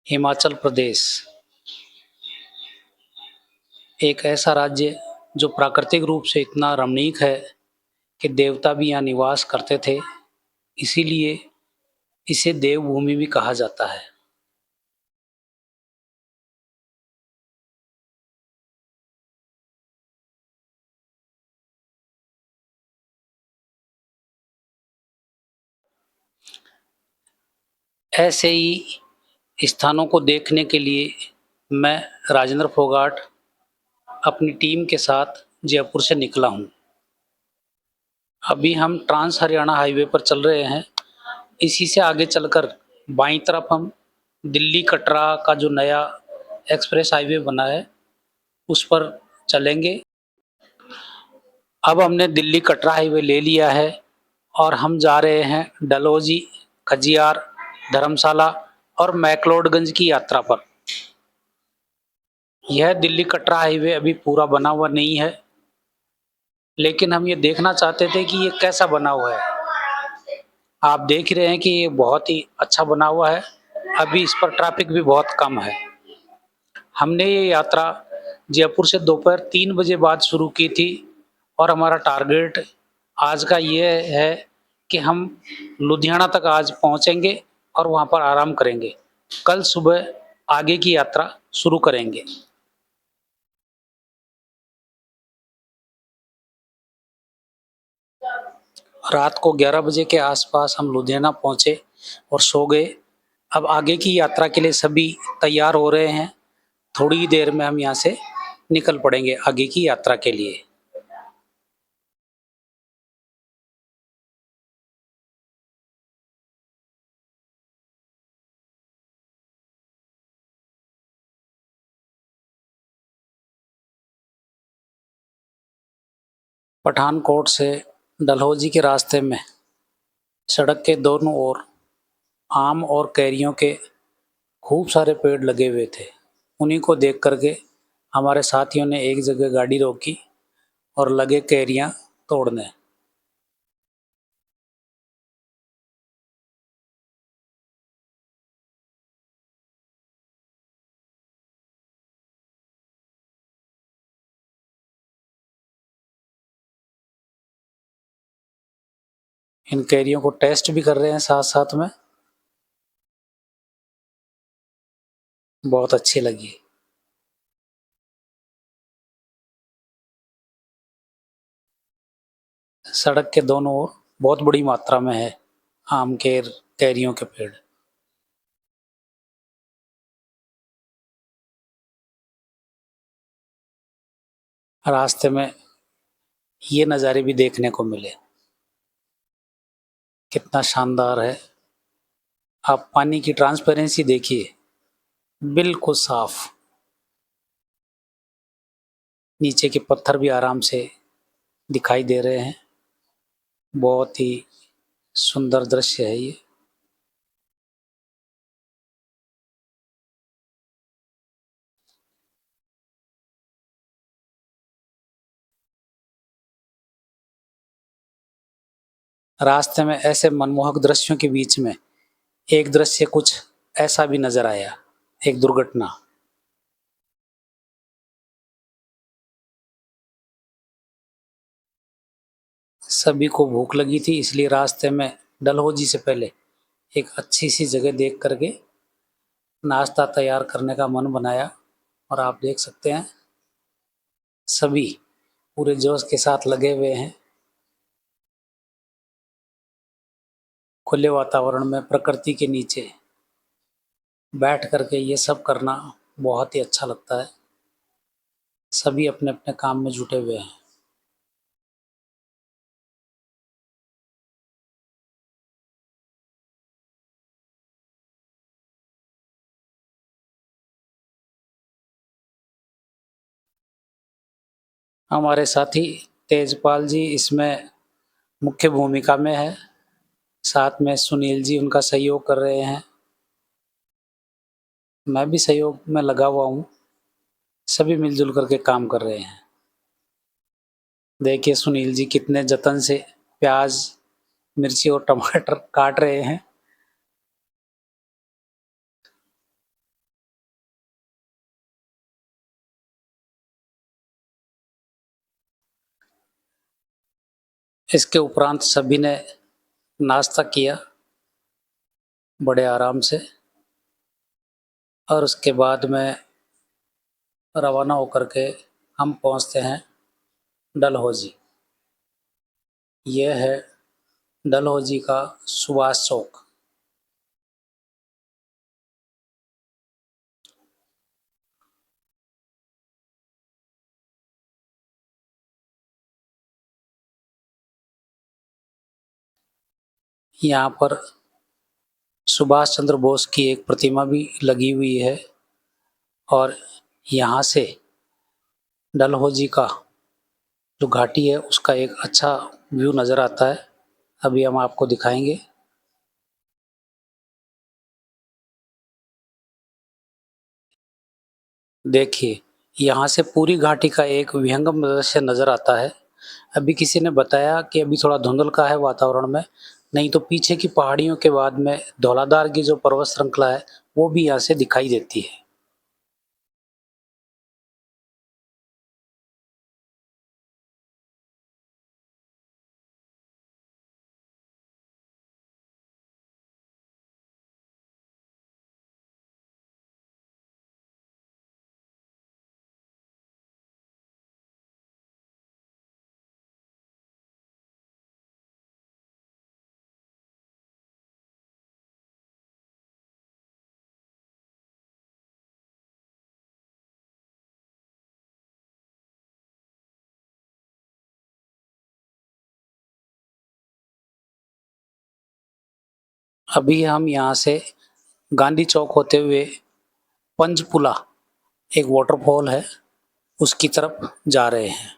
हिमाचल प्रदेश एक ऐसा राज्य जो प्राकृतिक रूप से इतना रमणीक है कि देवता भी यहाँ निवास करते थे, इसीलिए इसे देवभूमि भी कहा जाता है। ऐसे ही स्थानों को देखने के लिए मैं राजेंद्र फोगाट अपनी टीम के साथ जयपुर से निकला हूँ। अभी हम ट्रांस हरियाणा हाईवे पर चल रहे हैं। इसी से आगे चलकर बाईं तरफ हम दिल्ली कटरा का जो नया एक्सप्रेस हाईवे बना है उस पर चलेंगे। अब हमने दिल्ली कटरा हाईवे ले लिया है और हम जा रहे हैं डलहौजी, खजियार, धर्मशाला और मैक्लोडगंज की यात्रा पर। यह दिल्ली कटरा हाईवे अभी पूरा बना हुआ नहीं है, लेकिन हम ये देखना चाहते थे कि ये कैसा बना हुआ है। आप देख रहे हैं कि ये बहुत ही अच्छा बना हुआ है। अभी इस पर ट्रैफिक भी बहुत कम है। हमने ये यात्रा जयपुर से दोपहर 3 बजे बाद शुरू की थी और हमारा टारगेट आज का ये है कि हम लुधियाना तक आज पहुंचेंगे और वहां पर आराम करेंगे। कल सुबह आगे की यात्रा शुरू करेंगे। रात को 11 बजे के आसपास हम लुधियाना पहुंचे और सो गए। अब आगे की यात्रा के लिए सभी तैयार हो रहे हैं। थोड़ी ही देर में हम यहाँ से निकल पड़ेंगे आगे की यात्रा के लिए। पठानकोट से डलहौजी के रास्ते में सड़क के दोनों ओर आम और कैरियों के खूब सारे पेड़ लगे हुए थे। उन्हीं को देख करके हमारे साथियों ने एक जगह गाड़ी रोकी और लगे कैरियां तोड़ने। इन कैरियों को टेस्ट भी कर रहे हैं साथ साथ में। बहुत अच्छी लगी। सड़क के दोनों ओर बहुत बड़ी मात्रा में है आम के कैरियों के पेड़। रास्ते में ये नज़ारे भी देखने को मिले। कितना शानदार है। आप पानी की ट्रांसपेरेंसी देखिए, बिल्कुल साफ। नीचे के पत्थर भी आराम से दिखाई दे रहे हैं। बहुत ही सुंदर दृश्य है ये। रास्ते में ऐसे मनमोहक दृश्यों के बीच में एक दृश्य कुछ ऐसा भी नजर आया, एक दुर्घटना। सभी को भूख लगी थी, इसलिए रास्ते में डलहौजी से पहले एक अच्छी सी जगह देख करके नाश्ता तैयार करने का मन बनाया। और आप देख सकते हैं सभी पूरे जोश के साथ लगे हुए हैं। खुले वातावरण में प्रकृति के नीचे बैठ करके ये सब करना बहुत ही अच्छा लगता है। सभी अपने अपने काम में जुटे हुए हैं। हमारे साथी तेजपाल जी इसमें मुख्य भूमिका में है। साथ में सुनील जी उनका सहयोग कर रहे हैं। मैं भी सहयोग में लगा हुआ हूँ। सभी मिलजुल करके काम कर रहे हैं। देखिए सुनील जी कितने जतन से प्याज, मिर्ची और टमाटर काट रहे हैं। इसके उपरांत सभी ने नाश्ता किया बड़े आराम से और उसके बाद में रवाना होकर के हम पहुंचते हैं डलहौजी। यह है डलहौजी का सुभाष चौक। यहाँ पर सुभाष चंद्र बोस की एक प्रतिमा भी लगी हुई है और यहाँ से डलहौजी का जो घाटी है उसका एक अच्छा व्यू नज़र आता है। अभी हम आपको दिखाएंगे। देखिए, यहाँ से पूरी घाटी का एक विहंगम दृश्य नज़र आता है। अभी किसी ने बताया कि अभी थोड़ा धुंधल का है वातावरण में, नहीं तो पीछे की पहाड़ियों के बाद में धौलाधार की जो पर्वत श्रृंखला है वो भी यहाँ से दिखाई देती है। अभी हम यहाँ से गांधी चौक होते हुए पंचपुला एक वाटरफॉल है उसकी तरफ जा रहे हैं।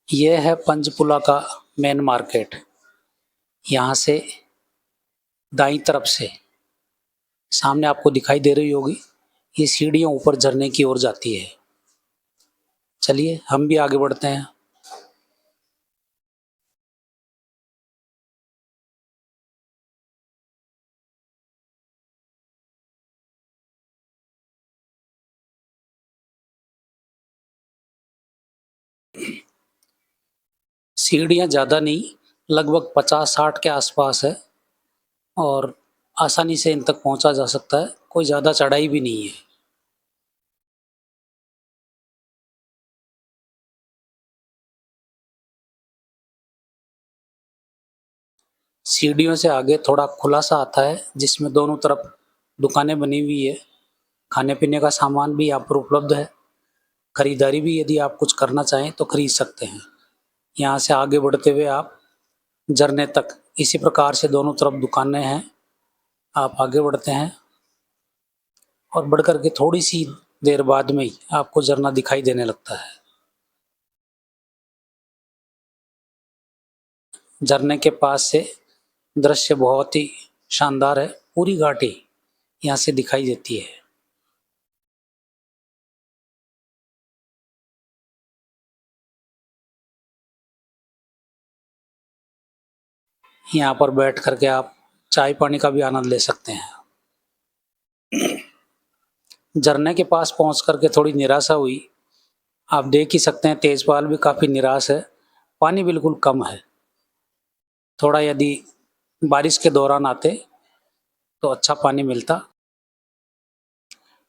यह है पंचपुला का मेन मार्केट। यहाँ से दाईं तरफ से सामने आपको दिखाई दे रही होगी, ये सीढ़ियाँ ऊपर झरने की ओर जाती है। चलिए हम भी आगे बढ़ते हैं। सीढ़ियाँ ज़्यादा नहीं, लगभग 50-60 के आसपास है और आसानी से इन तक पहुँचा जा सकता है। कोई ज़्यादा चढ़ाई भी नहीं है। सीढ़ियों से आगे थोड़ा खुला सा आता है जिसमें दोनों तरफ दुकानें बनी हुई है। खाने पीने का सामान भी यहाँ पर उपलब्ध है। खरीदारी भी यदि आप कुछ करना चाहें तो खरीद सकते हैं। यहाँ से आगे बढ़ते हुए आप झरने तक इसी प्रकार से दोनों तरफ दुकानें हैं। आप आगे बढ़ते हैं और बढ़ कर के थोड़ी सी देर बाद में ही आपको झरना दिखाई देने लगता है। झरने के पास से दृश्य बहुत ही शानदार है। पूरी घाटी यहाँ से दिखाई देती है। यहाँ पर बैठ करके आप चाय पानी का भी आनंद ले सकते हैं। झरने के पास पहुँच करके थोड़ी निराशा हुई। आप देख ही सकते हैं तेजपाल भी काफ़ी निराश है। पानी बिल्कुल कम है। थोड़ा यदि बारिश के दौरान आते तो अच्छा पानी मिलता।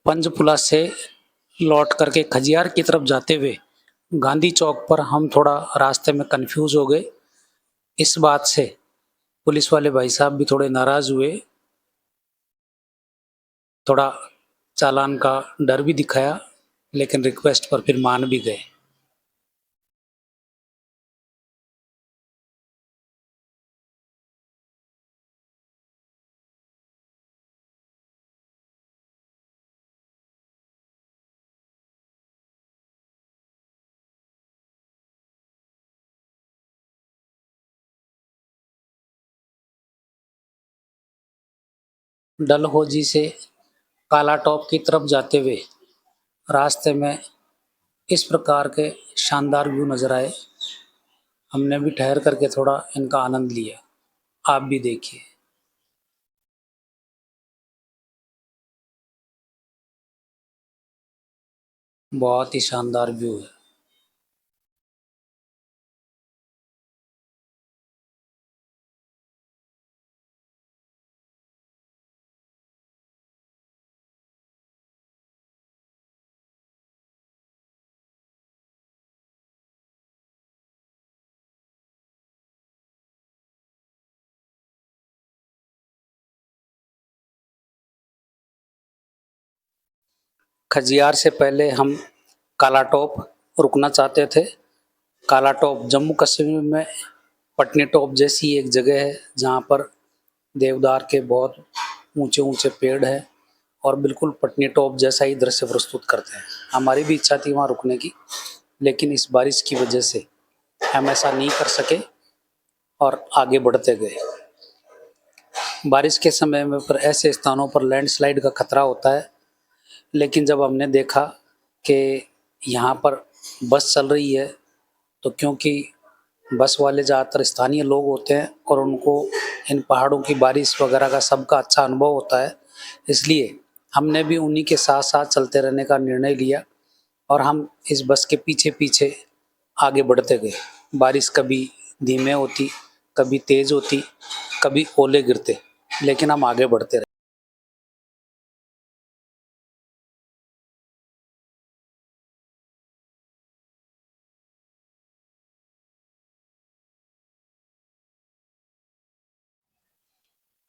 पंचपुला से लौट करके खजियार की तरफ जाते हुए गांधी चौक पर हम थोड़ा रास्ते में कंफ्यूज हो गए। इस बात से पुलिस वाले भाई साहब भी थोड़े नाराज़ हुए। थोड़ा चालान का डर भी दिखाया, लेकिन रिक्वेस्ट पर फिर मान भी गए। डलहौजी से काला टॉप की तरफ जाते हुए रास्ते में इस प्रकार के शानदार व्यू नज़र आए। हमने भी ठहर करके थोड़ा इनका आनंद लिया। आप भी देखिए। बहुत ही शानदार व्यू है। खजियार से पहले हम काला टॉप रुकना चाहते थे। काला टॉप जम्मू कश्मीर में पटनी टॉप जैसी एक जगह है जहाँ पर देवदार के बहुत ऊंचे ऊंचे पेड़ हैं और बिल्कुल पटनी टॉप जैसा ही दृश्य प्रस्तुत करते हैं। हमारी भी इच्छा थी वहाँ रुकने की, लेकिन इस बारिश की वजह से हम ऐसा नहीं कर सके और आगे बढ़ते गए। बारिश के समय में पर ऐसे स्थानों पर लैंडस्लाइड का खतरा होता है, लेकिन जब हमने देखा कि यहाँ पर बस चल रही है, तो क्योंकि बस वाले ज़्यादातर स्थानीय लोग होते हैं और उनको इन पहाड़ों की बारिश वगैरह का सबका अच्छा अनुभव होता है, इसलिए हमने भी उन्हीं के साथ साथ चलते रहने का निर्णय लिया और हम इस बस के पीछे पीछे आगे बढ़ते गए। बारिश कभी धीमे होती, कभी तेज़ होती, कभी ओले गिरते, लेकिन हम आगे बढ़ते रहे।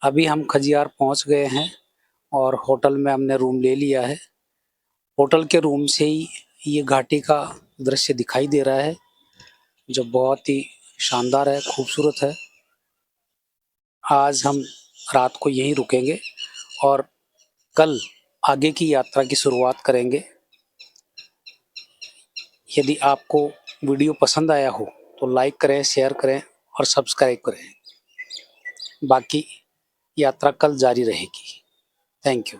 अभी हम खजियार पहुंच गए हैं और होटल में हमने रूम ले लिया है। होटल के रूम से ही ये घाटी का दृश्य दिखाई दे रहा है, जो बहुत ही शानदार है, खूबसूरत है। आज हम रात को यहीं रुकेंगे और कल आगे की यात्रा की शुरुआत करेंगे। यदि आपको वीडियो पसंद आया हो तो लाइक करें, शेयर करें और सब्सक्राइब करें। बाकी यात्रा कल जारी रहेगी। Thank you.